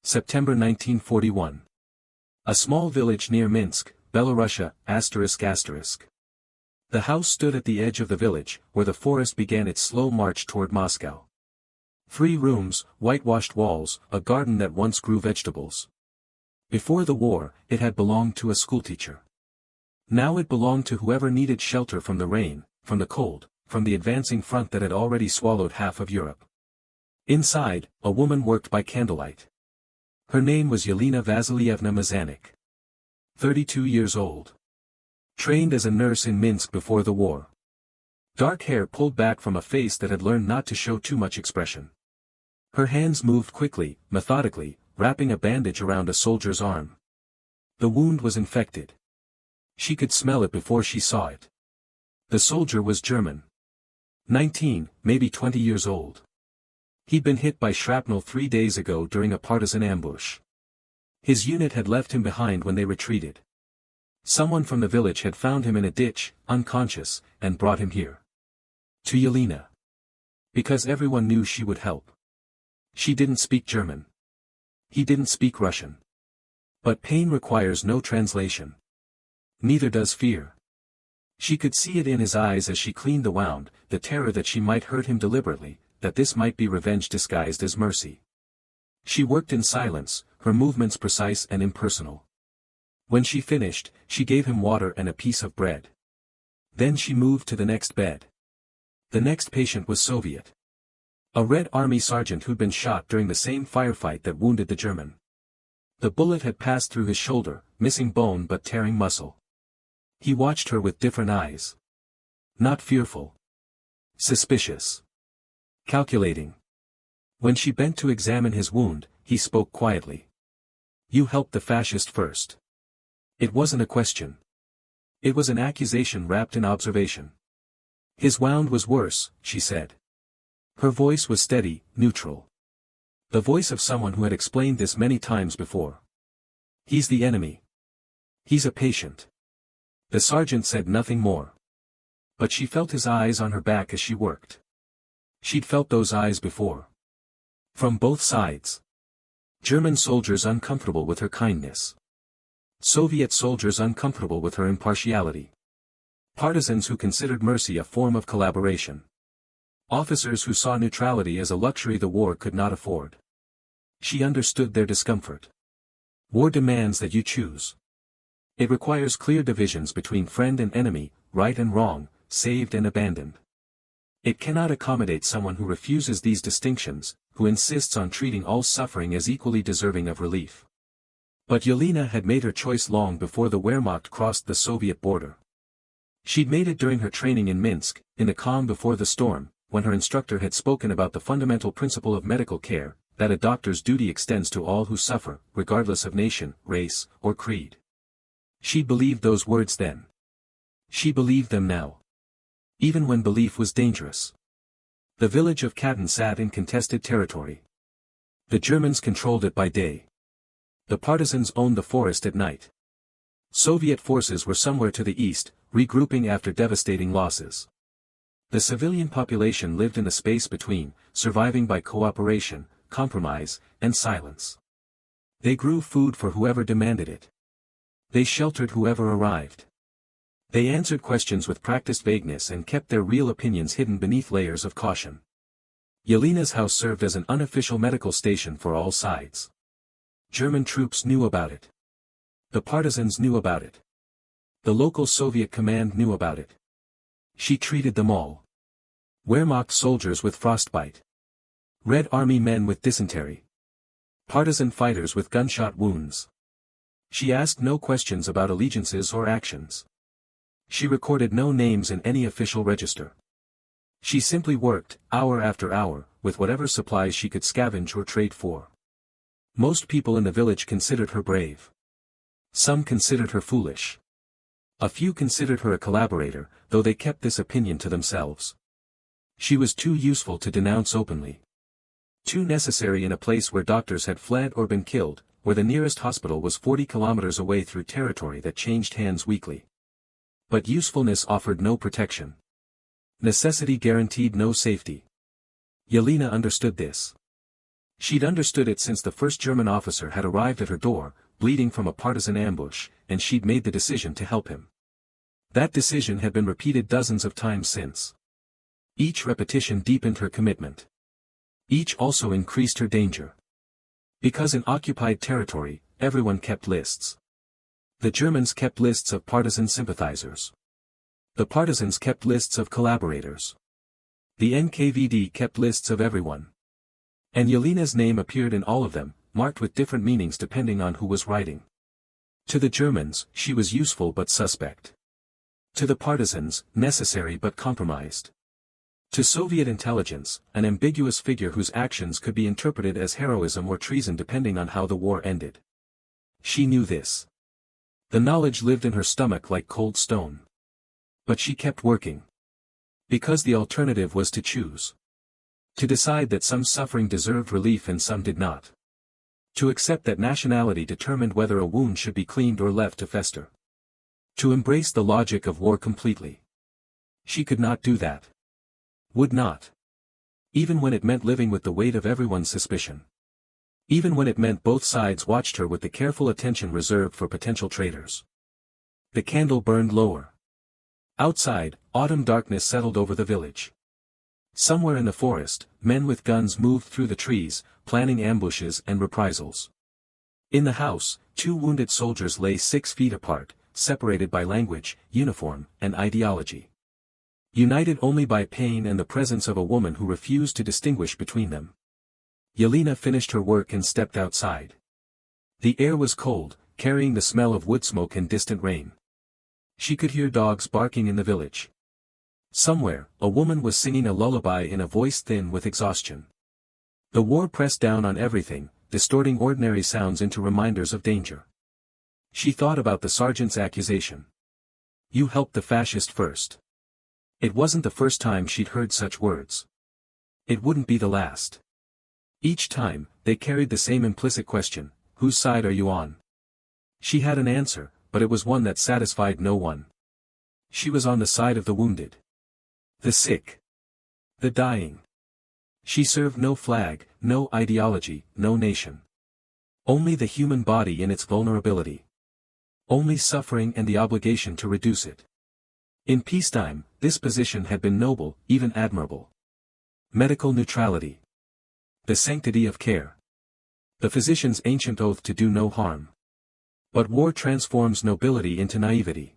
September 1941. A small village near Minsk, Belarus. The house stood at the edge of the village, where the forest began its slow march toward Moscow. 3 rooms, whitewashed walls, a garden that once grew vegetables. Before the war, it had belonged to a schoolteacher. Now it belonged to whoever needed shelter from the rain, from the cold, from the advancing front that had already swallowed half of Europe. Inside, a woman worked by candlelight. Her name was Yelena Vasilyevna Mazanik. 32 years old. Trained as a nurse in Minsk before the war. Dark hair pulled back from a face that had learned not to show too much expression. Her hands moved quickly, methodically, wrapping a bandage around a soldier's arm. The wound was infected. She could smell it before she saw it. The soldier was German. 19, maybe 20 years old. He'd been hit by shrapnel 3 days ago during a partisan ambush. His unit had left him behind when they retreated. Someone from the village had found him in a ditch, unconscious, and brought him here. To Yelena. Because everyone knew she would help. She didn't speak German. He didn't speak Russian. But pain requires no translation. Neither does fear. She could see it in his eyes as she cleaned the wound, the terror that she might hurt him deliberately, that this might be revenge disguised as mercy. She worked in silence, her movements precise and impersonal. When she finished, she gave him water and a piece of bread. Then she moved to the next bed. The next patient was Soviet. A Red Army sergeant who'd been shot during the same firefight that wounded the German. The bullet had passed through his shoulder, missing bone but tearing muscle. He watched her with different eyes. Not fearful. Suspicious. Calculating. When she bent to examine his wound, he spoke quietly. You helped the fascist first. It wasn't a question. It was an accusation wrapped in observation. His wound was worse, she said. Her voice was steady, neutral. The voice of someone who had explained this many times before. He's the enemy. He's a patient. The sergeant said nothing more. But she felt his eyes on her back as she worked. She'd felt those eyes before. From both sides. German soldiers uncomfortable with her kindness. Soviet soldiers uncomfortable with her impartiality. Partisans who considered mercy a form of collaboration. Officers who saw neutrality as a luxury the war could not afford. She understood their discomfort. War demands that you choose. It requires clear divisions between friend and enemy, right and wrong, saved and abandoned. It cannot accommodate someone who refuses these distinctions, who insists on treating all suffering as equally deserving of relief. But Yelena had made her choice long before the Wehrmacht crossed the Soviet border. She'd made it during her training in Minsk, in the calm before the storm, when her instructor had spoken about the fundamental principle of medical care, that a doctor's duty extends to all who suffer, regardless of nation, race, or creed. She believed those words then. She believed them now. Even when belief was dangerous. The village of Khatyn sat in contested territory. The Germans controlled it by day. The partisans owned the forest at night. Soviet forces were somewhere to the east, regrouping after devastating losses. The civilian population lived in the space between, surviving by cooperation, compromise, and silence. They grew food for whoever demanded it. They sheltered whoever arrived. They answered questions with practiced vagueness and kept their real opinions hidden beneath layers of caution. Yelena's house served as an unofficial medical station for all sides. German troops knew about it. The partisans knew about it. The local Soviet command knew about it. She treated them all. Wehrmacht soldiers with frostbite. Red Army men with dysentery. Partisan fighters with gunshot wounds. She asked no questions about allegiances or actions. She recorded no names in any official register. She simply worked, hour after hour, with whatever supplies she could scavenge or trade for. Most people in the village considered her brave. Some considered her foolish. A few considered her a collaborator, though they kept this opinion to themselves. She was too useful to denounce openly. Too necessary in a place where doctors had fled or been killed, where the nearest hospital was 40 kilometers away through territory that changed hands weekly. But usefulness offered no protection. Necessity guaranteed no safety. Yelena understood this. She'd understood it since the first German officer had arrived at her door, bleeding from a partisan ambush, and she'd made the decision to help him. That decision had been repeated dozens of times since. Each repetition deepened her commitment. Each also increased her danger. Because in occupied territory, everyone kept lists. The Germans kept lists of partisan sympathizers. The partisans kept lists of collaborators. The NKVD kept lists of everyone. And Yelena's name appeared in all of them, marked with different meanings depending on who was writing. To the Germans, she was useful but suspect. To the partisans, necessary but compromised. To Soviet intelligence, an ambiguous figure whose actions could be interpreted as heroism or treason depending on how the war ended. She knew this. The knowledge lived in her stomach like cold stone. But she kept working. Because the alternative was to choose. To decide that some suffering deserved relief and some did not. To accept that nationality determined whether a wound should be cleaned or left to fester. To embrace the logic of war completely. She could not do that. Would not. Even when it meant living with the weight of everyone's suspicion. Even when it meant both sides watched her with the careful attention reserved for potential traitors. The candle burned lower. Outside, autumn darkness settled over the village. Somewhere in the forest, men with guns moved through the trees, planning ambushes and reprisals. In the house, 2 wounded soldiers lay 6 feet apart, separated by language, uniform, and ideology. United only by pain and the presence of a woman who refused to distinguish between them. Yelena finished her work and stepped outside. The air was cold, carrying the smell of wood smoke and distant rain. She could hear dogs barking in the village. Somewhere, a woman was singing a lullaby in a voice thin with exhaustion. The war pressed down on everything, distorting ordinary sounds into reminders of danger. She thought about the sergeant's accusation. You helped the fascist first. It wasn't the first time she'd heard such words. It wouldn't be the last. Each time, they carried the same implicit question, whose side are you on? She had an answer, but it was one that satisfied no one. She was on the side of the wounded. The sick. The dying. She served no flag, no ideology, no nation. Only the human body in its vulnerability. Only suffering and the obligation to reduce it. In peacetime, this position had been noble, even admirable. Medical neutrality. The sanctity of care. The physician's ancient oath to do no harm. But war transforms nobility into naivety.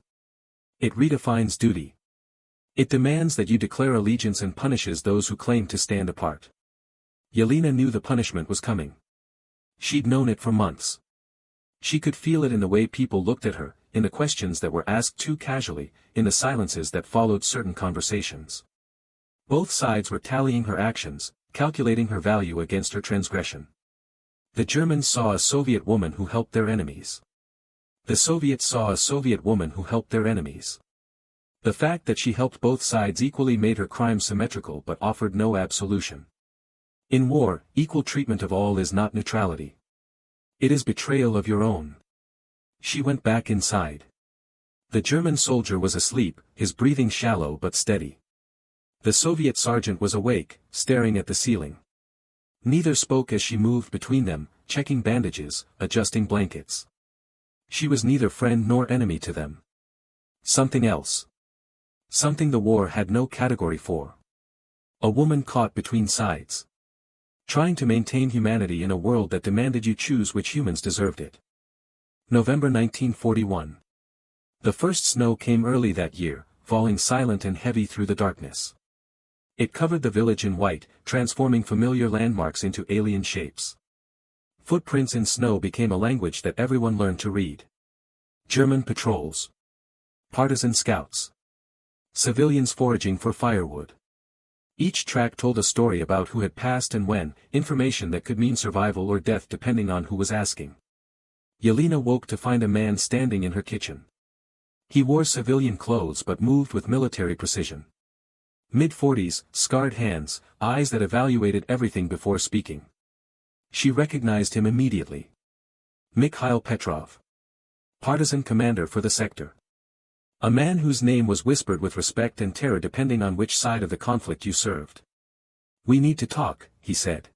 It redefines duty. It demands that you declare allegiance and punishes those who claim to stand apart. Yelena knew the punishment was coming. She'd known it for months. She could feel it in the way people looked at her, in the questions that were asked too casually, in the silences that followed certain conversations. Both sides were tallying her actions, calculating her value against her transgression. The Germans saw a Soviet woman who helped their enemies. The Soviets saw a Soviet woman who helped their enemies. The fact that she helped both sides equally made her crime symmetrical but offered no absolution. In war, equal treatment of all is not neutrality. It is betrayal of your own. She went back inside. The German soldier was asleep, his breathing shallow but steady. The Soviet sergeant was awake, staring at the ceiling. Neither spoke as she moved between them, checking bandages, adjusting blankets. She was neither friend nor enemy to them. Something else. Something the war had no category for. A woman caught between sides. Trying to maintain humanity in a world that demanded you choose which humans deserved it. November 1941. The first snow came early that year, falling silent and heavy through the darkness. It covered the village in white, transforming familiar landmarks into alien shapes. Footprints in snow became a language that everyone learned to read. German patrols. Partisan scouts. Civilians foraging for firewood. Each track told a story about who had passed and when, information that could mean survival or death depending on who was asking. Yelena woke to find a man standing in her kitchen. He wore civilian clothes but moved with military precision. Mid-40s, scarred hands, eyes that evaluated everything before speaking. She recognized him immediately. Mikhail Petrov. Partisan commander for the sector. A man whose name was whispered with respect and terror depending on which side of the conflict you served. We need to talk, he said.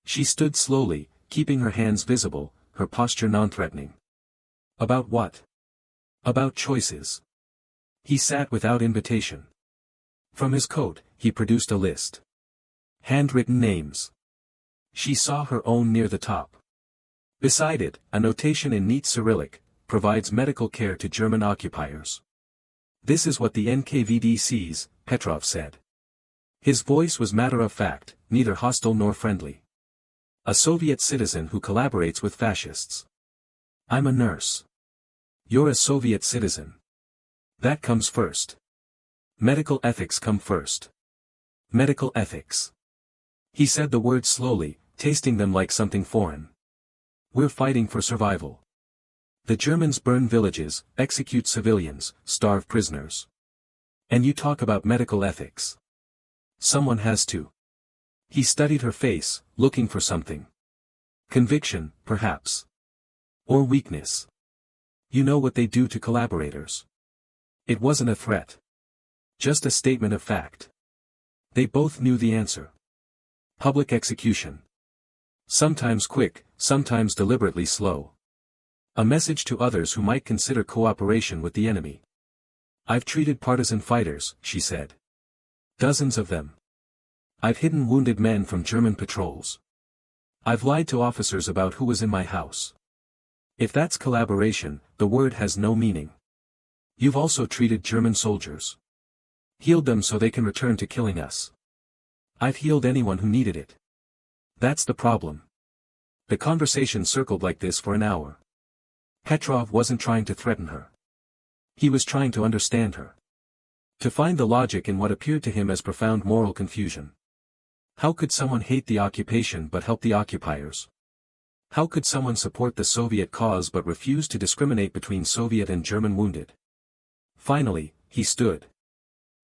She stood slowly, keeping her hands visible, her posture non-threatening. About what? About choices. He sat without invitation. From his coat, he produced a list. Handwritten names. She saw her own near the top. Beside it, a notation in neat Cyrillic, provides medical care to German occupiers. This is what the NKVD sees, Petrov said. His voice was matter-of-fact, neither hostile nor friendly. A Soviet citizen who collaborates with fascists. I'm a nurse. You're a Soviet citizen. That comes first. Medical ethics come first. Medical ethics. He said the words slowly, tasting them like something foreign. We're fighting for survival. The Germans burn villages, execute civilians, starve prisoners. And you talk about medical ethics. Someone has to. He studied her face, looking for something. Conviction, perhaps. Or weakness. You know what they do to collaborators. It wasn't a threat. Just a statement of fact. They both knew the answer. Public execution. Sometimes quick, sometimes deliberately slow. A message to others who might consider cooperation with the enemy. I've treated partisan fighters, she said. Dozens of them. I've hidden wounded men from German patrols. I've lied to officers about who was in my house. If that's collaboration, the word has no meaning. You've also treated German soldiers. Healed them so they can return to killing us. I've healed anyone who needed it. That's the problem. The conversation circled like this for an hour. Petrov wasn't trying to threaten her. He was trying to understand her. To find the logic in what appeared to him as profound moral confusion. How could someone hate the occupation but help the occupiers? How could someone support the Soviet cause but refuse to discriminate between Soviet and German wounded? Finally, he stood.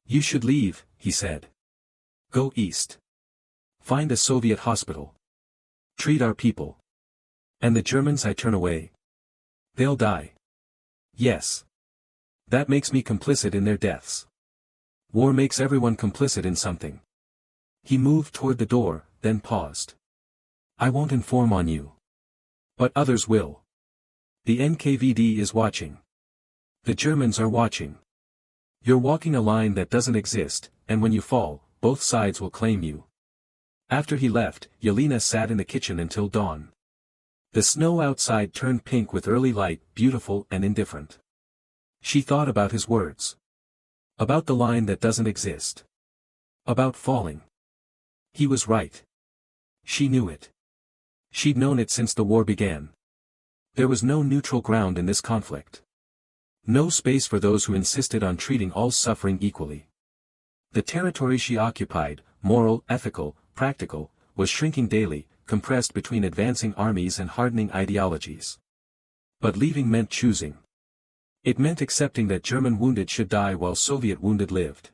You should leave, he said. Go east. Find a Soviet hospital. Treat our people. And the Germans I turn away. They'll die. Yes. That makes me complicit in their deaths. War makes everyone complicit in something. He moved toward the door, then paused. I won't inform on you. But others will. The NKVD is watching. The Germans are watching. You're walking a line that doesn't exist, and when you fall, both sides will claim you. After he left, Yelena sat in the kitchen until dawn. The snow outside turned pink with early light, beautiful and indifferent. She thought about his words. About the line that doesn't exist. About falling. He was right. She knew it. She'd known it since the war began. There was no neutral ground in this conflict. No space for those who insisted on treating all suffering equally. The territory she occupied, moral, ethical, practical, was shrinking daily, compressed between advancing armies and hardening ideologies. But leaving meant choosing. It meant accepting that German wounded should die while Soviet wounded lived.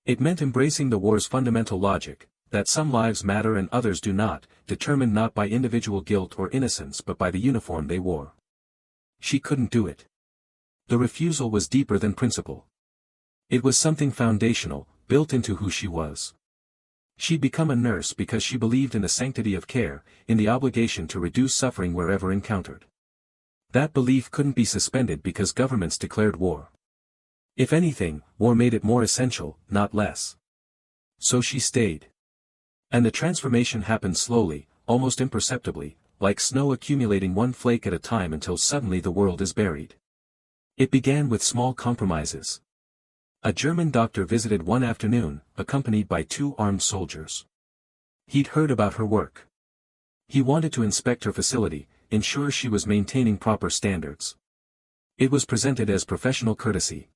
It meant embracing the war's fundamental logic, that some lives matter and others do not, determined not by individual guilt or innocence but by the uniform they wore. She couldn't do it. The refusal was deeper than principle. It was something foundational, built into who she was. She'd become a nurse because she believed in the sanctity of care, in the obligation to reduce suffering wherever encountered. That belief couldn't be suspended because governments declared war. If anything, war made it more essential, not less. So she stayed. And the transformation happened slowly, almost imperceptibly, like snow accumulating one flake at a time until suddenly the world is buried. It began with small compromises. A German doctor visited one afternoon, accompanied by 2 armed soldiers. He'd heard about her work. He wanted to inspect her facility, ensure she was maintaining proper standards. It was presented as professional courtesy.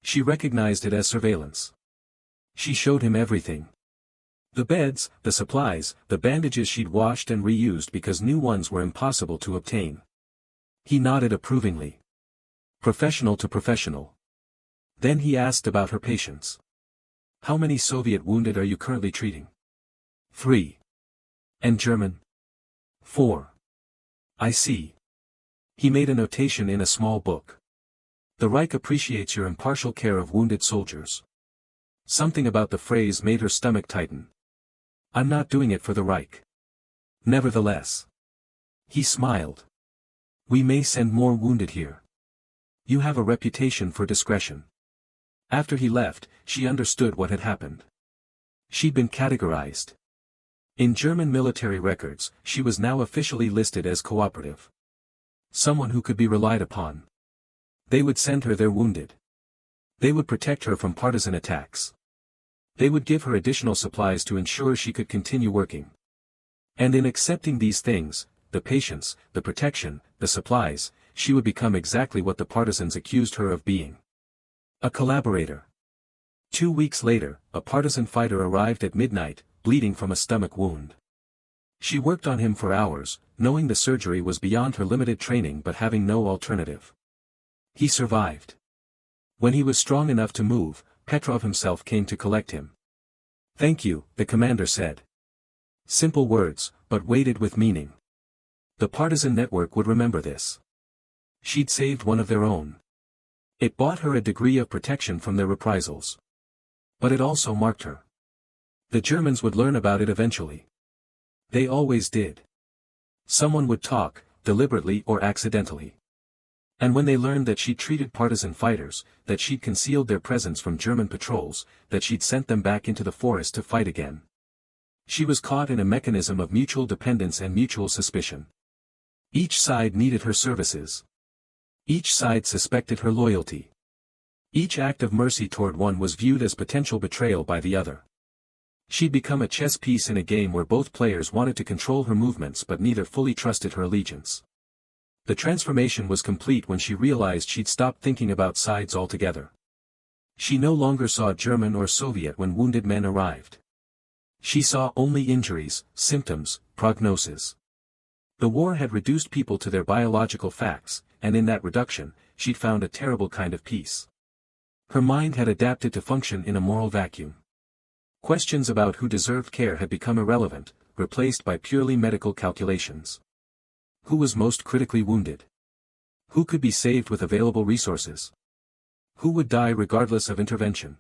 She recognized it as surveillance. She showed him everything. The beds, the supplies, the bandages she'd washed and reused because new ones were impossible to obtain. He nodded approvingly. Professional to professional. Then he asked about her patients. How many Soviet wounded are you currently treating? 3. And German? 4. I see. He made a notation in a small book. The Reich appreciates your impartial care of wounded soldiers. Something about the phrase made her stomach tighten. I'm not doing it for the Reich. Nevertheless. He smiled. We may send more wounded here. You have a reputation for discretion. After he left, she understood what had happened. She'd been categorized. In German military records, she was now officially listed as cooperative. Someone who could be relied upon. They would send her their wounded. They would protect her from partisan attacks. They would give her additional supplies to ensure she could continue working. And in accepting these things, the patience, the protection, the supplies, she would become exactly what the partisans accused her of being. A collaborator. 2 weeks later, a partisan fighter arrived at midnight, bleeding from a stomach wound. She worked on him for hours, knowing the surgery was beyond her limited training but having no alternative. He survived. When he was strong enough to move, Petrov himself came to collect him. Thank you, the commander said. Simple words, but weighted with meaning. The partisan network would remember this. She'd saved one of their own. It bought her a degree of protection from their reprisals. But it also marked her. The Germans would learn about it eventually. They always did. Someone would talk, deliberately or accidentally. And when they learned that she'd treated partisan fighters, that she'd concealed their presence from German patrols, that she'd sent them back into the forest to fight again. She was caught in a mechanism of mutual dependence and mutual suspicion. Each side needed her services. Each side suspected her loyalty. Each act of mercy toward one was viewed as potential betrayal by the other. She'd become a chess piece in a game where both players wanted to control her movements but neither fully trusted her allegiance. The transformation was complete when she realized she'd stopped thinking about sides altogether. She no longer saw German or Soviet when wounded men arrived. She saw only injuries, symptoms, prognosis. The war had reduced people to their biological facts, and in that reduction, she'd found a terrible kind of peace. Her mind had adapted to function in a moral vacuum. Questions about who deserved care had become irrelevant, replaced by purely medical calculations. Who was most critically wounded? Who could be saved with available resources? Who would die regardless of intervention?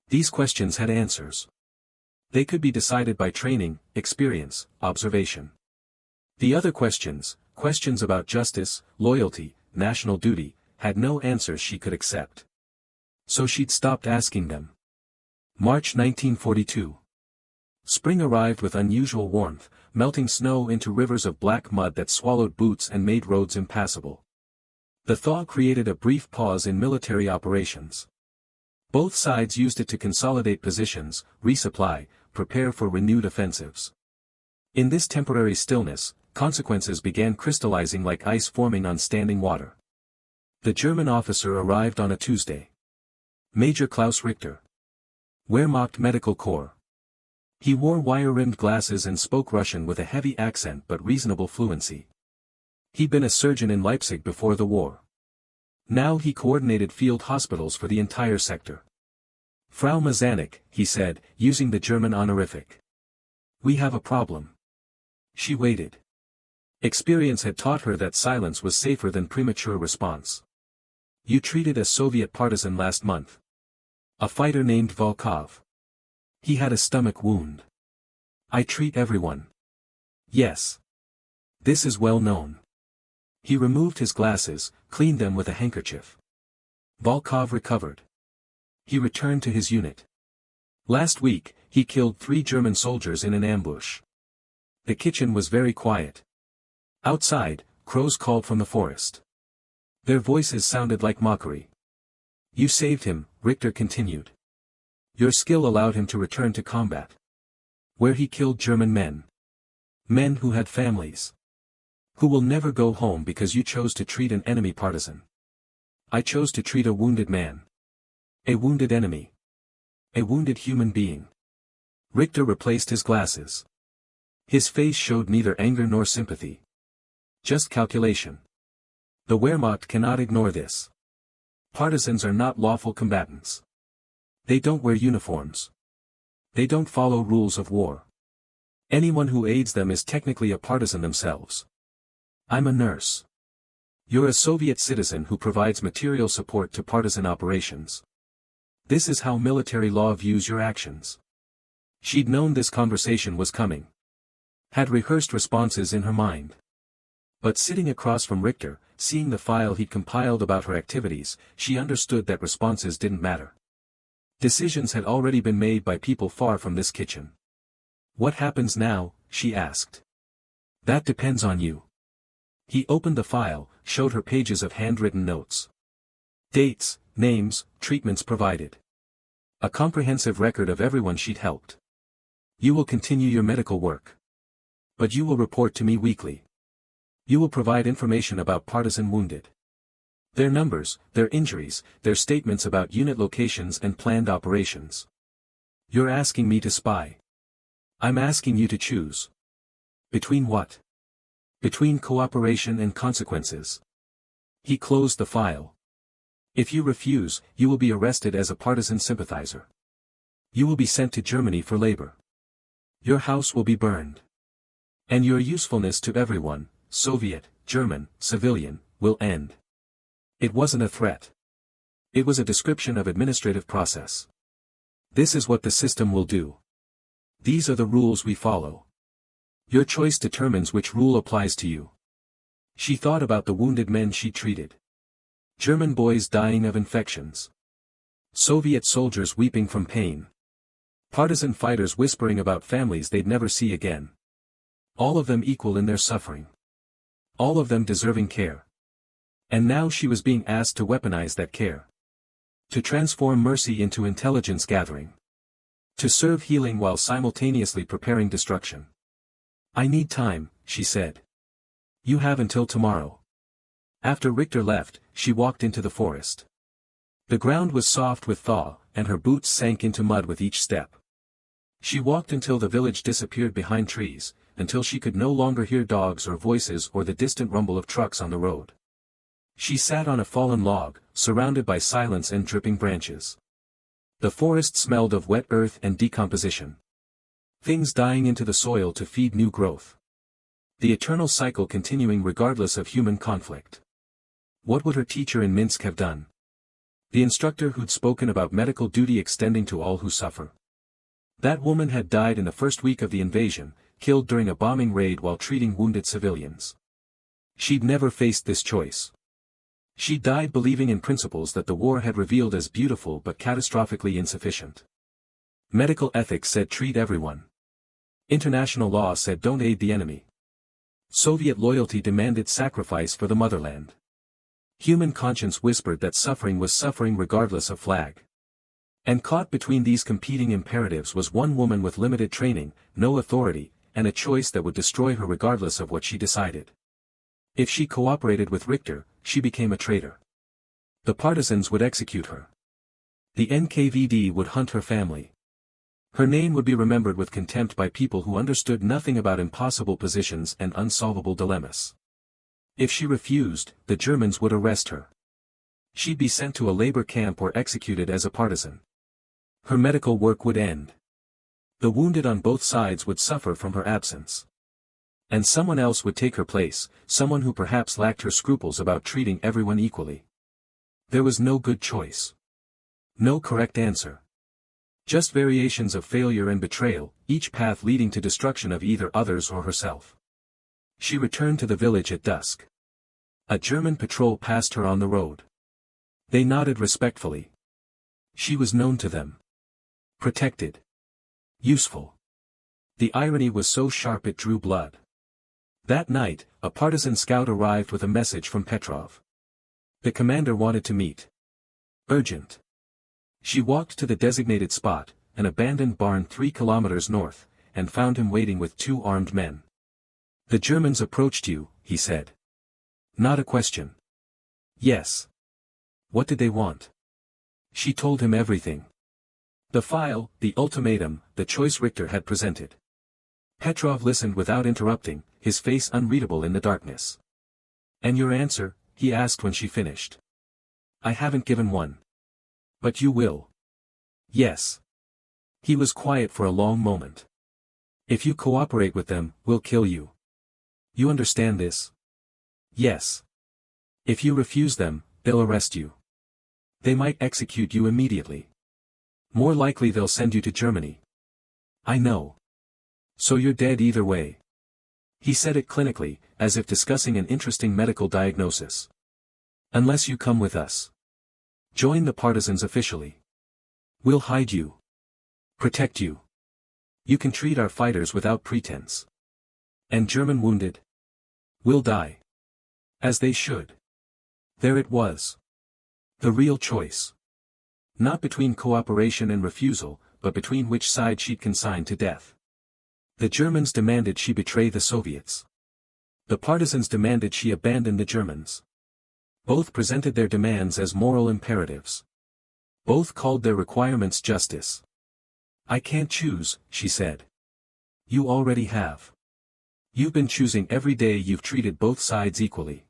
These questions had answers. They could be decided by training, experience, observation. The other questions about justice, loyalty, national duty, had no answers she could accept. So she'd stopped asking them. March 1942. Spring arrived with unusual warmth, melting snow into rivers of black mud that swallowed boots and made roads impassable. The thaw created a brief pause in military operations. Both sides used it to consolidate positions, resupply, prepare for renewed offensives. In this temporary stillness, consequences began crystallizing like ice forming on standing water. The German officer arrived on a Tuesday. Major Klaus Richter. Wehrmacht Medical Corps. He wore wire-rimmed glasses and spoke Russian with a heavy accent but reasonable fluency. He'd been a surgeon in Leipzig before the war. Now he coordinated field hospitals for the entire sector. Frau Mazanik, he said, using the German honorific. We have a problem. She waited. Experience had taught her that silence was safer than premature response. You treated a Soviet partisan last month. A fighter named Volkov. He had a stomach wound. I treat everyone. Yes. This is well known. He removed his glasses, cleaned them with a handkerchief. Volkov recovered. He returned to his unit. Last week, he killed 3 German soldiers in an ambush. The kitchen was very quiet. Outside, crows called from the forest. Their voices sounded like mockery. You saved him, Richter continued. Your skill allowed him to return to combat. Where he killed German men. Men who had families. Who will never go home because you chose to treat an enemy partisan. I chose to treat a wounded man. A wounded enemy. A wounded human being. Richter replaced his glasses. His face showed neither anger nor sympathy. Just calculation. The Wehrmacht cannot ignore this. Partisans are not lawful combatants. They don't wear uniforms. They don't follow rules of war. Anyone who aids them is technically a partisan themselves. I'm a nurse. You're a Soviet citizen who provides material support to partisan operations. This is how military law views your actions. She'd known this conversation was coming. Had rehearsed responses in her mind. But sitting across from Richter, seeing the file he'd compiled about her activities, she understood that responses didn't matter. Decisions had already been made by people far from this kitchen. What happens now? She asked. That depends on you. He opened the file, showed her pages of handwritten notes. Dates, names, treatments provided. A comprehensive record of everyone she'd helped. You will continue your medical work. But you will report to me weekly. You will provide information about partisan wounded. Their numbers, their injuries, their statements about unit locations and planned operations. You're asking me to spy. I'm asking you to choose. Between what? Between cooperation and consequences. He closed the file. If you refuse, you will be arrested as a partisan sympathizer. You will be sent to Germany for labor. Your house will be burned. And your usefulness to everyone, Soviet, German, civilian, will end. It wasn't a threat. It was a description of administrative process. This is what the system will do. These are the rules we follow. Your choice determines which rule applies to you. She thought about the wounded men she treated. German boys dying of infections. Soviet soldiers weeping from pain. Partisan fighters whispering about families they'd never see again. All of them equal in their suffering. All of them deserving care. And now she was being asked to weaponize that care. To transform mercy into intelligence gathering. To serve healing while simultaneously preparing destruction. I need time, she said. You have until tomorrow. After Richter left, she walked into the forest. The ground was soft with thaw, and her boots sank into mud with each step. She walked until the village disappeared behind trees, until she could no longer hear dogs or voices or the distant rumble of trucks on the road. She sat on a fallen log, surrounded by silence and dripping branches. The forest smelled of wet earth and decomposition. Things dying into the soil to feed new growth. The eternal cycle continuing regardless of human conflict. What would her teacher in Minsk have done? The instructor who'd spoken about medical duty extending to all who suffer. That woman had died in the first week of the invasion, killed during a bombing raid while treating wounded civilians. She'd never faced this choice. She died believing in principles that the war had revealed as beautiful but catastrophically insufficient. Medical ethics said treat everyone. International law said don't aid the enemy. Soviet loyalty demanded sacrifice for the motherland. Human conscience whispered that suffering was suffering regardless of flag. And caught between these competing imperatives was one woman with limited training, no authority, and a choice that would destroy her regardless of what she decided. If she cooperated with Richter, she became a traitor. The partisans would execute her. The NKVD would hunt her family. Her name would be remembered with contempt by people who understood nothing about impossible positions and unsolvable dilemmas. If she refused, the Germans would arrest her. She'd be sent to a labor camp or executed as a partisan. Her medical work would end. The wounded on both sides would suffer from her absence. And someone else would take her place, someone who perhaps lacked her scruples about treating everyone equally. There was no good choice. No correct answer. Just variations of failure and betrayal, each path leading to destruction of either others or herself. She returned to the village at dusk. A German patrol passed her on the road. They nodded respectfully. She was known to them. Protected. Useful. The irony was so sharp it drew blood. That night, a partisan scout arrived with a message from Petrov. The commander wanted to meet. Urgent. She walked to the designated spot, an abandoned barn 3 kilometers north, and found him waiting with 2 armed men. The Germans approached you, he said. Not a question. Yes. What did they want? She told him everything. The file, the ultimatum, the choice Richter had presented. Petrov listened without interrupting, his face unreadable in the darkness. And your answer? He asked when she finished. I haven't given one. But you will. Yes. He was quiet for a long moment. If you cooperate with them, we'll kill you. You understand this? Yes. If you refuse them, they'll arrest you. They might execute you immediately. More likely they'll send you to Germany. I know. So you're dead either way. He said it clinically, as if discussing an interesting medical diagnosis. Unless you come with us. Join the partisans officially. We'll hide you. Protect you. You can treat our fighters without pretense. And German wounded? Will die. As they should. There it was. The real choice. Not between cooperation and refusal, but between which side she'd consign to death. The Germans demanded she betray the Soviets. The partisans demanded she abandon the Germans. Both presented their demands as moral imperatives. Both called their requirements justice. I can't choose, she said. You already have. You've been choosing every day. You've treated both sides equally.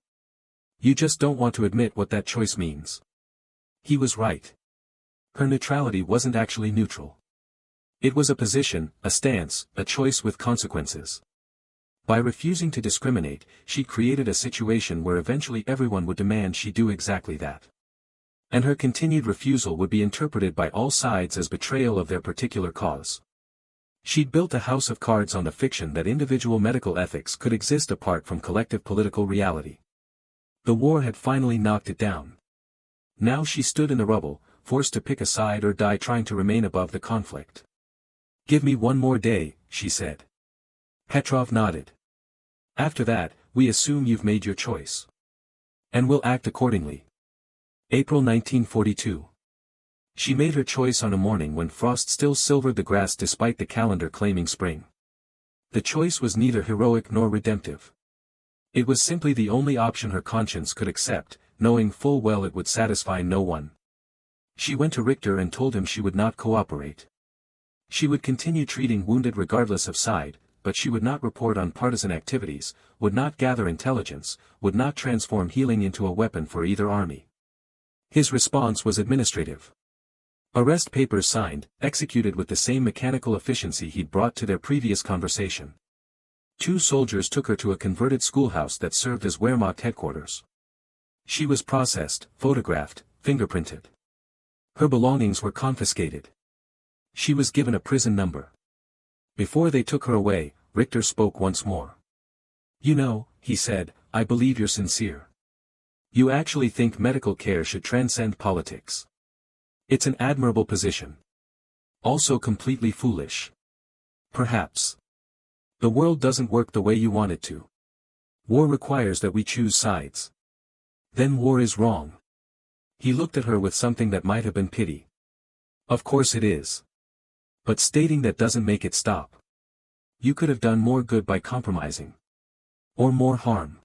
You just don't want to admit what that choice means. He was right. Her neutrality wasn't actually neutral. It was a position, a stance, a choice with consequences. By refusing to discriminate, she created a situation where eventually everyone would demand she do exactly that. And her continued refusal would be interpreted by all sides as betrayal of their particular cause. She'd built a house of cards on the fiction that individual medical ethics could exist apart from collective political reality. The war had finally knocked it down. Now she stood in the rubble, forced to pick a side or die trying to remain above the conflict. Give me one more day, she said. Petrov nodded. After that, we assume you've made your choice. And we'll act accordingly. April 1942. She made her choice on a morning when frost still silvered the grass despite the calendar claiming spring. The choice was neither heroic nor redemptive. It was simply the only option her conscience could accept, knowing full well it would satisfy no one. She went to Richter and told him she would not cooperate. She would continue treating wounded regardless of side, but she would not report on partisan activities, would not gather intelligence, would not transform healing into a weapon for either army. His response was administrative. Arrest papers signed, executed with the same mechanical efficiency he'd brought to their previous conversation. 2 soldiers took her to a converted schoolhouse that served as Wehrmacht headquarters. She was processed, photographed, fingerprinted. Her belongings were confiscated. She was given a prison number. Before they took her away, Richter spoke once more. You know, he said, I believe you're sincere. You actually think medical care should transcend politics. It's an admirable position. Also completely foolish. Perhaps. The world doesn't work the way you want it to. War requires that we choose sides. Then war is wrong. He looked at her with something that might have been pity. Of course it is. But stating that doesn't make it stop. You could have done more good by compromising. Or more harm.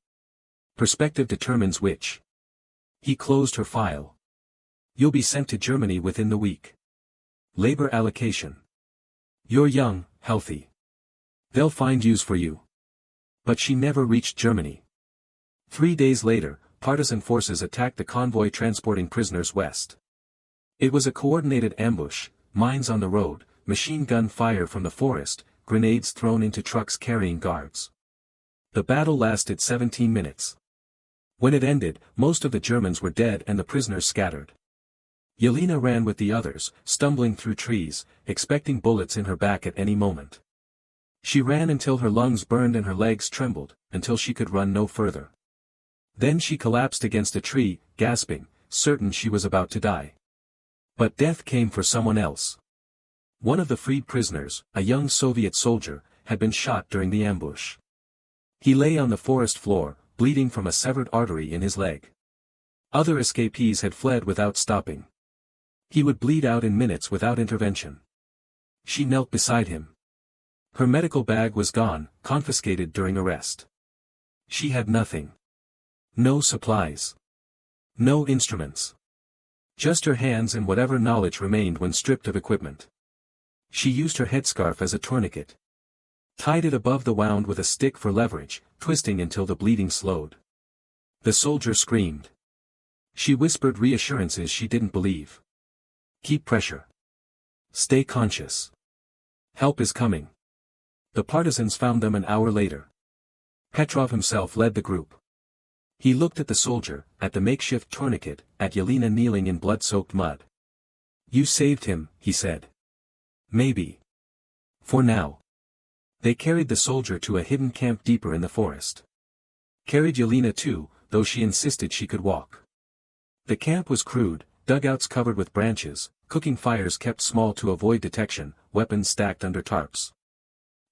Perspective determines which. He closed her file. You'll be sent to Germany within the week. Labor allocation. You're young, healthy. They'll find use for you. But she never reached Germany. 3 days later, partisan forces attacked the convoy transporting prisoners west. It was a coordinated ambush, mines on the road, machine gun fire from the forest, grenades thrown into trucks carrying guards. The battle lasted 17 minutes. When it ended, most of the Germans were dead and the prisoners scattered. Yelena ran with the others, stumbling through trees, expecting bullets in her back at any moment. She ran until her lungs burned and her legs trembled, until she could run no further. Then she collapsed against a tree, gasping, certain she was about to die. But death came for someone else. One of the freed prisoners, a young Soviet soldier, had been shot during the ambush. He lay on the forest floor, bleeding from a severed artery in his leg. Other escapees had fled without stopping. He would bleed out in minutes without intervention. She knelt beside him. Her medical bag was gone, confiscated during arrest. She had nothing. No supplies. No instruments. Just her hands and whatever knowledge remained when stripped of equipment. She used her headscarf as a tourniquet. Tied it above the wound with a stick for leverage, twisting until the bleeding slowed. The soldier screamed. She whispered reassurances she didn't believe. Keep pressure. Stay conscious. Help is coming. The partisans found them an hour later. Petrov himself led the group. He looked at the soldier, at the makeshift tourniquet, at Yelena kneeling in blood-soaked mud. You saved him, he said. Maybe. For now. They carried the soldier to a hidden camp deeper in the forest. Carried Yelena too, though she insisted she could walk. The camp was crude, dugouts covered with branches, cooking fires kept small to avoid detection, weapons stacked under tarps.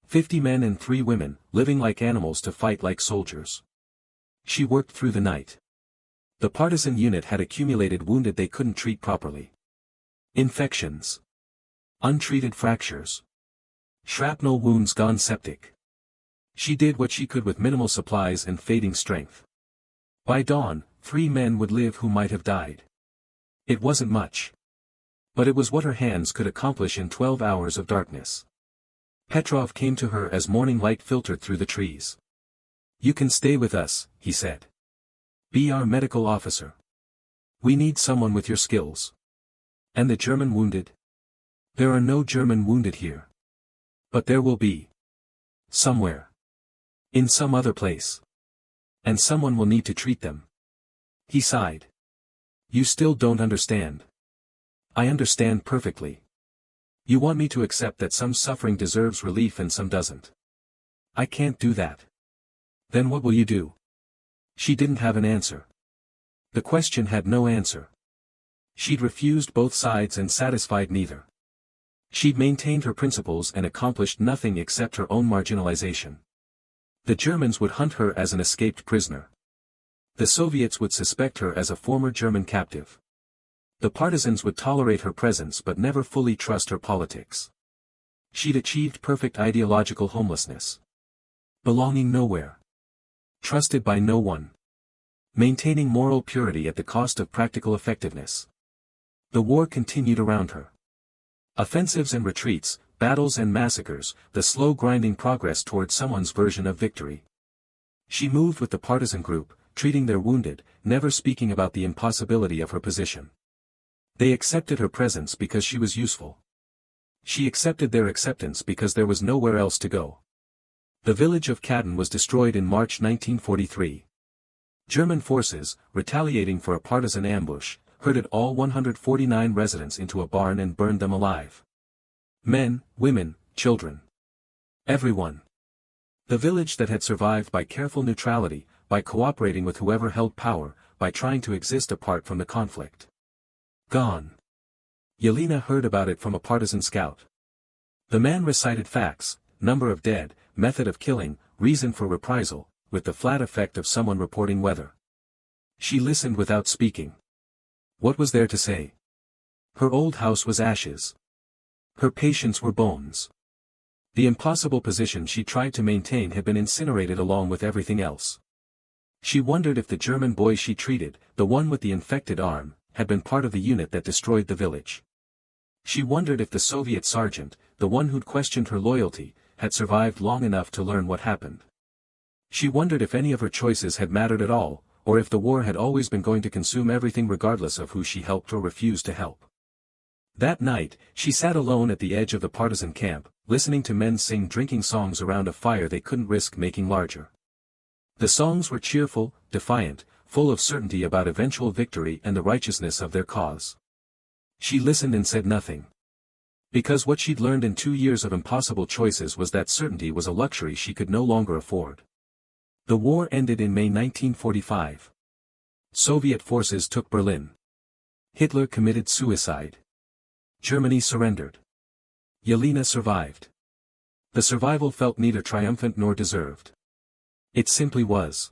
50 men and 3 women, living like animals to fight like soldiers. She worked through the night. The partisan unit had accumulated wounded they couldn't treat properly. Infections. Untreated fractures. Shrapnel wounds gone septic. She did what she could with minimal supplies and fading strength. By dawn, 3 men would live who might have died. It wasn't much. But it was what her hands could accomplish in 12 hours of darkness. Petrov came to her as morning light filtered through the trees. "You can stay with us," he said. "Be our medical officer. We need someone with your skills." "And the German wounded?" "There are no German wounded here. But there will be. Somewhere. In some other place. And someone will need to treat them." He sighed. "You still don't understand." "I understand perfectly. You want me to accept that some suffering deserves relief and some doesn't. I can't do that." "Then what will you do?" She didn't have an answer. The question had no answer. She'd refused both sides and satisfied neither. She'd maintained her principles and accomplished nothing except her own marginalization. The Germans would hunt her as an escaped prisoner. The Soviets would suspect her as a former German captive. The partisans would tolerate her presence but never fully trust her politics. She'd achieved perfect ideological homelessness. Belonging nowhere. Trusted by no one. Maintaining moral purity at the cost of practical effectiveness. The war continued around her. Offensives and retreats, battles and massacres, the slow grinding progress toward someone's version of victory. She moved with the partisan group, treating their wounded, never speaking about the impossibility of her position. They accepted her presence because she was useful. She accepted their acceptance because there was nowhere else to go. The village of Khatyn was destroyed in March 1943. German forces, retaliating for a partisan ambush, herded all 149 residents into a barn and burned them alive. Men, women, children. Everyone. The village that had survived by careful neutrality, by cooperating with whoever held power, by trying to exist apart from the conflict. Gone. Yelena heard about it from a partisan scout. The man recited facts, number of dead, method of killing, reason for reprisal, with the flat effect of someone reporting weather. She listened without speaking. What was there to say? Her old house was ashes. Her patients were bones. The impossible position she tried to maintain had been incinerated along with everything else. She wondered if the German boy she treated, the one with the infected arm, had been part of the unit that destroyed the village. She wondered if the Soviet sergeant, the one who'd questioned her loyalty, had survived long enough to learn what happened. She wondered if any of her choices had mattered at all, or if the war had always been going to consume everything regardless of who she helped or refused to help. That night, she sat alone at the edge of the partisan camp, listening to men sing drinking songs around a fire they couldn't risk making larger. The songs were cheerful, defiant, full of certainty about eventual victory and the righteousness of their cause. She listened and said nothing. Because what she'd learned in 2 years of impossible choices was that certainty was a luxury she could no longer afford. The war ended in May 1945. Soviet forces took Berlin. Hitler committed suicide. Germany surrendered. Yelena survived. The survival felt neither triumphant nor deserved. It simply was.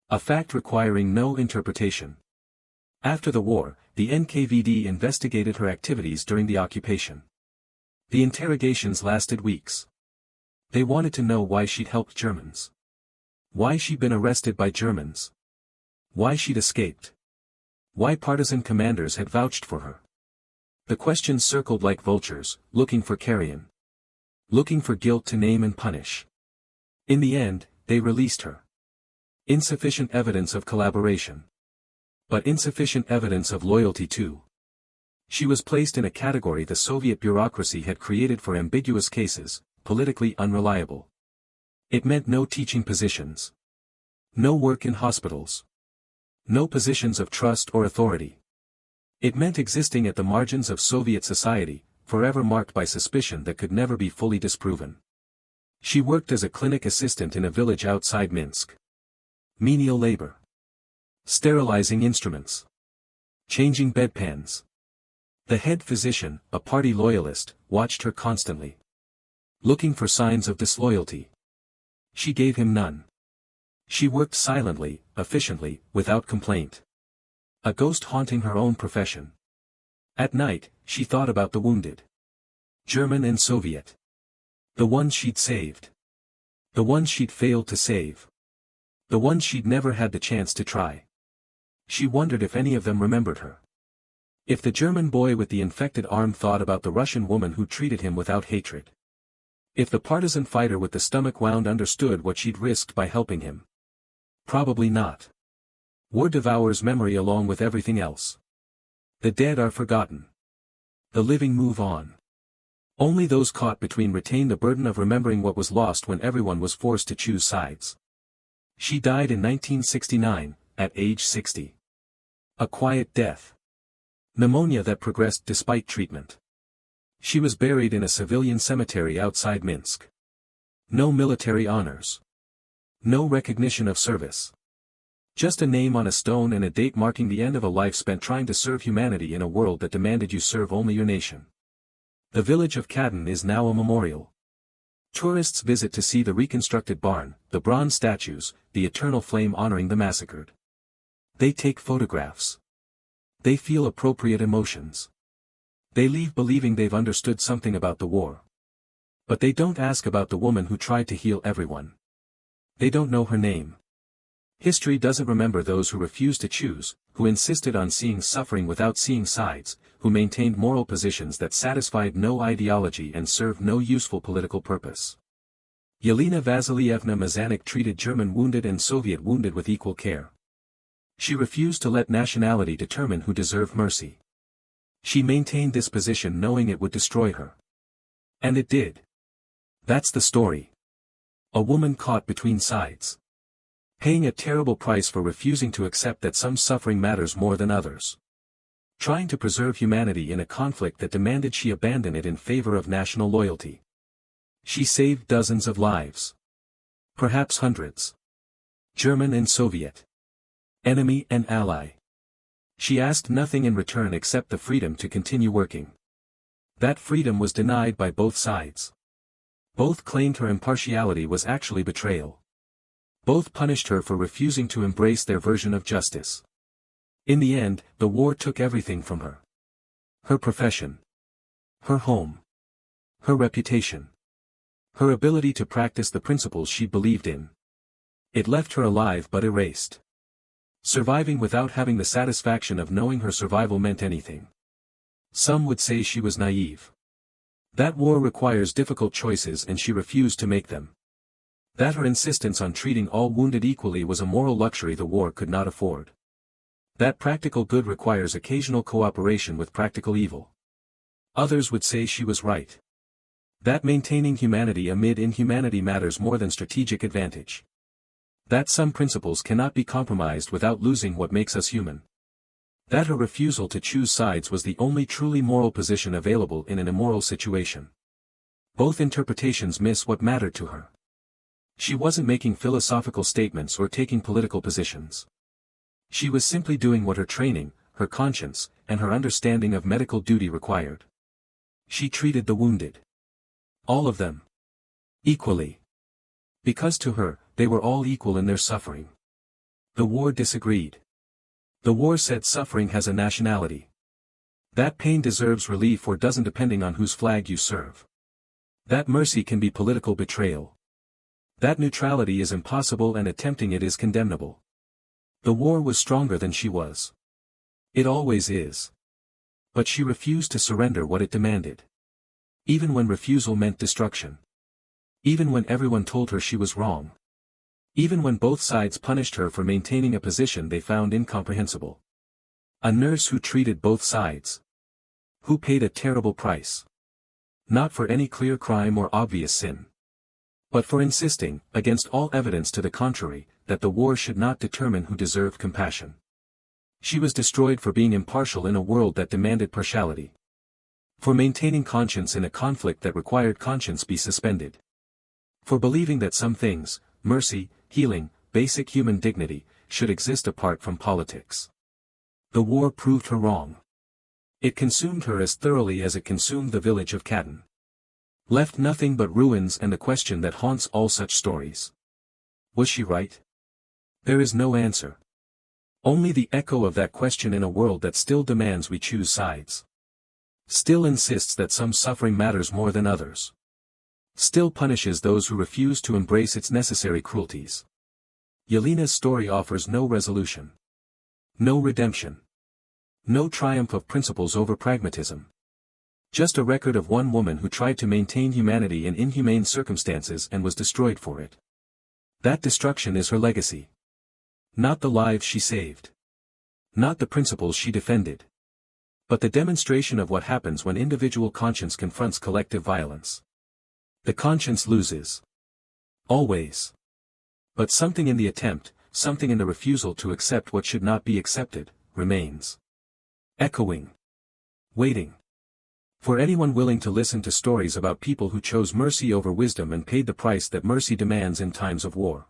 A fact requiring no interpretation. After the war, the NKVD investigated her activities during the occupation. The interrogations lasted weeks. They wanted to know why she'd helped Germans. Why she'd been arrested by Germans. Why she'd escaped. Why partisan commanders had vouched for her. The questions circled like vultures, looking for carrion. Looking for guilt to name and punish. In the end, they released her. Insufficient evidence of collaboration. But insufficient evidence of loyalty too. She was placed in a category the Soviet bureaucracy had created for ambiguous cases, politically unreliable. It meant no teaching positions. No work in hospitals. No positions of trust or authority. It meant existing at the margins of Soviet society, forever marked by suspicion that could never be fully disproven. She worked as a clinic assistant in a village outside Minsk. Menial labor. Sterilizing instruments. Changing bedpans. The head physician, a party loyalist, watched her constantly. Looking for signs of disloyalty. She gave him none. She worked silently, efficiently, without complaint. A ghost haunting her own profession. At night, she thought about the wounded. German and Soviet. The ones she'd saved. The ones she'd failed to save. The ones she'd never had the chance to try. She wondered if any of them remembered her. If the German boy with the infected arm thought about the Russian woman who treated him without hatred. If the partisan fighter with the stomach wound understood what she'd risked by helping him. Probably not. War devours memory along with everything else. The dead are forgotten. The living move on. Only those caught between retain the burden of remembering what was lost when everyone was forced to choose sides. She died in 1969, at age 60. A quiet death. Pneumonia that progressed despite treatment. She was buried in a civilian cemetery outside Minsk. No military honors. No recognition of service. Just a name on a stone and a date marking the end of a life spent trying to serve humanity in a world that demanded you serve only your nation. The village of Khatyn is now a memorial. Tourists visit to see the reconstructed barn, the bronze statues, the eternal flame honoring the massacred. They take photographs. They feel appropriate emotions. They leave believing they've understood something about the war. But they don't ask about the woman who tried to heal everyone. They don't know her name. History doesn't remember those who refused to choose, who insisted on seeing suffering without seeing sides, who maintained moral positions that satisfied no ideology and served no useful political purpose. Yelena Vasilyevna Mazanik treated German wounded and Soviet wounded with equal care. She refused to let nationality determine who deserved mercy. She maintained this position knowing it would destroy her. And it did. That's the story. A woman caught between sides. Paying a terrible price for refusing to accept that some suffering matters more than others. Trying to preserve humanity in a conflict that demanded she abandon it in favor of national loyalty. She saved dozens of lives. Perhaps hundreds. German and Soviet. Enemy and ally. She asked nothing in return except the freedom to continue working. That freedom was denied by both sides. Both claimed her impartiality was actually betrayal. Both punished her for refusing to embrace their version of justice. In the end, the war took everything from her. Her profession. Her home. Her reputation. Her ability to practice the principles she believed in. It left her alive but erased. Surviving without having the satisfaction of knowing her survival meant anything. Some would say she was naive. That war requires difficult choices and she refused to make them. That her insistence on treating all wounded equally was a moral luxury the war could not afford. That practical good requires occasional cooperation with practical evil. Others would say she was right. That maintaining humanity amid inhumanity matters more than strategic advantage. That some principles cannot be compromised without losing what makes us human. That her refusal to choose sides was the only truly moral position available in an immoral situation. Both interpretations miss what mattered to her. She wasn't making philosophical statements or taking political positions. She was simply doing what her training, her conscience, and her understanding of medical duty required. She treated the wounded. All of them. Equally. Because to her, they were all equal in their suffering. The war disagreed. The war said suffering has a nationality. That pain deserves relief or doesn't depending on whose flag you serve. That mercy can be political betrayal. That neutrality is impossible and attempting it is condemnable. The war was stronger than she was. It always is. But she refused to surrender what it demanded. Even when refusal meant destruction. Even when everyone told her she was wrong. Even when both sides punished her for maintaining a position they found incomprehensible. A nurse who treated both sides. Who paid a terrible price. Not for any clear crime or obvious sin. But for insisting, against all evidence to the contrary, that the war should not determine who deserved compassion. She was destroyed for being impartial in a world that demanded partiality. For maintaining conscience in a conflict that required conscience be suspended. For believing that some things, mercy, healing, basic human dignity, should exist apart from politics. The war proved her wrong. It consumed her as thoroughly as it consumed the village of Khatyn. Left nothing but ruins and the question that haunts all such stories. Was she right? There is no answer. Only the echo of that question in a world that still demands we choose sides. Still insists that some suffering matters more than others. Still punishes those who refuse to embrace its necessary cruelties. Yelena's story offers no resolution. No redemption. No triumph of principles over pragmatism. Just a record of one woman who tried to maintain humanity in inhumane circumstances and was destroyed for it. That destruction is her legacy. Not the lives she saved. Not the principles she defended. But the demonstration of what happens when individual conscience confronts collective violence. The conscience loses. Always. But something in the attempt, something in the refusal to accept what should not be accepted, remains. Echoing. Waiting. For anyone willing to listen to stories about people who chose mercy over wisdom and paid the price that mercy demands in times of war.